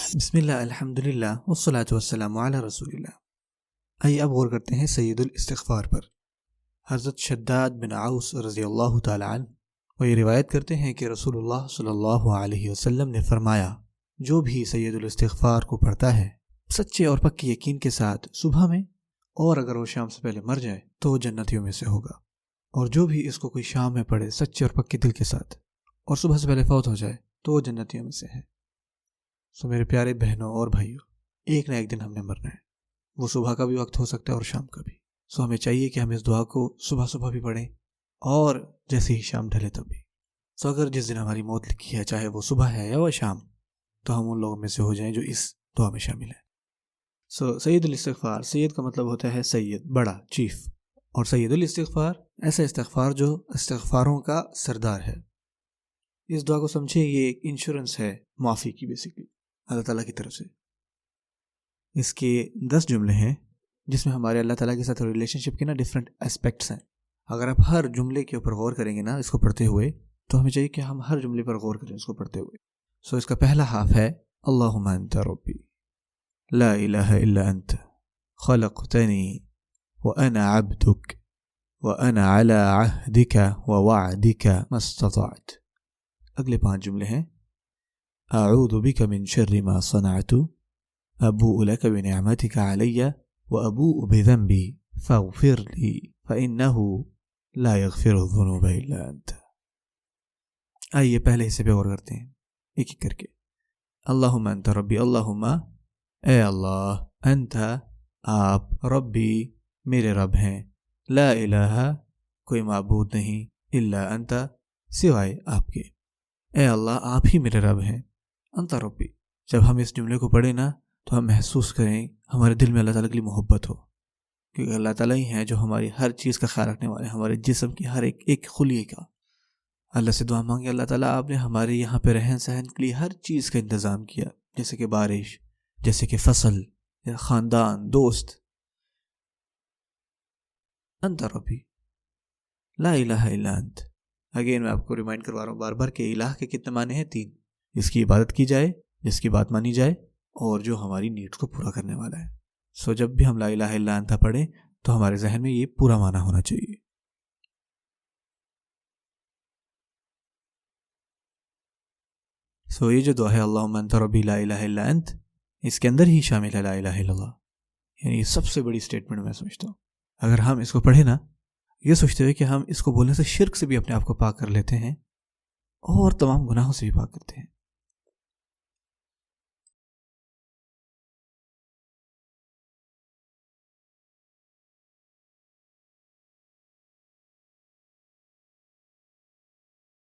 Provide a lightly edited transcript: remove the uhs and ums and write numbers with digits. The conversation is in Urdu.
بسم اللہ الحمد للہ والصلاة والسلام علی رسول اللہ۔ آئیے اب غور کرتے ہیں سید الاستغفار پر۔ حضرت شداد بن عوس رضی اللہ تعالی عنہ وہ یہ روایت کرتے ہیں کہ رسول اللہ صلی اللہ علیہ وسلم نے فرمایا، جو بھی سید الاستغفار کو پڑھتا ہے سچے اور پکے یقین کے ساتھ صبح میں، اور اگر وہ شام سے پہلے مر جائے تو وہ جنتیوں میں سے ہوگا، اور جو بھی اس کو کوئی شام میں پڑھے سچے اور پکے دل کے ساتھ اور صبح سے پہلے فوت ہو جائے تو وہ جنتیوں میں سے ہے۔ سو میرے پیارے بہنوں اور بھائیوں، ایک نہ ایک دن ہم نے مرنا ہے، وہ صبح کا بھی وقت ہو سکتا ہے اور شام کا بھی۔ سو ہمیں چاہیے کہ ہم اس دعا کو صبح صبح بھی پڑھیں اور جیسے ہی شام ڈھلے تب بھی۔ سو اگر جس دن ہماری موت لکھی ہے، چاہے وہ صبح ہے یا وہ شام، تو ہم ان لوگوں میں سے ہو جائیں جو اس دعا میں شامل ہیں۔ سو سید الاستغفار، سید کا مطلب ہوتا ہے سید، بڑا، چیف، اور سید الاستغفار ایسا استغفار جو استغفاروں کا سردار ہے۔ اس دعا کو سمجھیں، یہ ایک انشورنس ہے معافی کی، بیسیکلی اللہ تعالیٰ کی طرف سے۔ اس کے 10 جملے ہیں جس میں ہمارے اللہ تعالیٰ کے ساتھ ریلیشن شپ کے نا ڈفرینٹ اسپیکٹس ہیں۔ اگر آپ ہر جملے کے اوپر غور کریں گے نا اس کو پڑھتے ہوئے، تو ہمیں چاہیے کہ ہم ہر جملے پر غور کریں اس کو پڑھتے ہوئے۔ سو اس کا پہلا ہاف ہے اللہم انت ربی لا الہ الا انت خلقتنی وانا عبدک وانا علی عہدک ووعدک ما استطعت۔ اگلے 5 جملے ہیں اعوذ بک من شر ما صنعت ابوء لک بنعمتک علی وابوء بذنبی فاغفر لی فانہ لا یغفر الذنوب الا انت۔ آئیے پہلے حصے پہ غور کرتے ہیں ایک ایک کر کے۔ اللہم انت ربی، اللہم اے اللہ، انت آپ، ربی میرے رب ہیں، لا الہ کوئی معبود نہیں، الا انت سوائے آپ کے، اے اللہ آپ ہی میرے رب ہیں، انت ربی۔ جب ہم اس جملے کو پڑھیں نا تو ہم محسوس کریں ہمارے دل میں اللہ تعالیٰ کے لیے محبت ہو، کیونکہ اللہ تعالیٰ ہی ہیں جو ہماری ہر چیز کا خیال رکھنے والے ہیں، ہمارے جسم کی ہر ایک خلیے کا۔ اللہ سے دعا مانگے، اللہ تعالیٰ آپ نے ہمارے یہاں پہ رہن سہن کے لیے ہر چیز کا انتظام کیا، جیسے کہ بارش، جیسے کہ فصل، یا خاندان، دوست۔ انت ربی لا الہ الا انت۔ اگین میں آپ کو ریمائنڈ کروا رہا ہوں بار بار کہ الہ کے کتنے معنی ہیں؟ 3۔ جس کی عبادت کی جائے، جس کی بات مانی جائے، اور جو ہماری نیڈس کو پورا کرنے والا ہے۔ سو جب بھی ہم لا الہ الا انت پڑھیں تو ہمارے ذہن میں یہ پورا معنی ہونا چاہیے۔ سو یہ جو دعا ہے اللہم انت ربی لا الہ الا انت، اس کے اندر ہی شامل ہے لا الہ الا اللہ، یعنی یہ سب سے بڑی سٹیٹمنٹ میں سمجھتا ہوں۔ اگر ہم اس کو پڑھیں نا یہ سوچتے ہوئے کہ ہم اس کو بولنے سے شرک سے بھی اپنے آپ کو پاک کر لیتے ہیں اور تمام گناہوں سے بھی پاک کرتے ہیں۔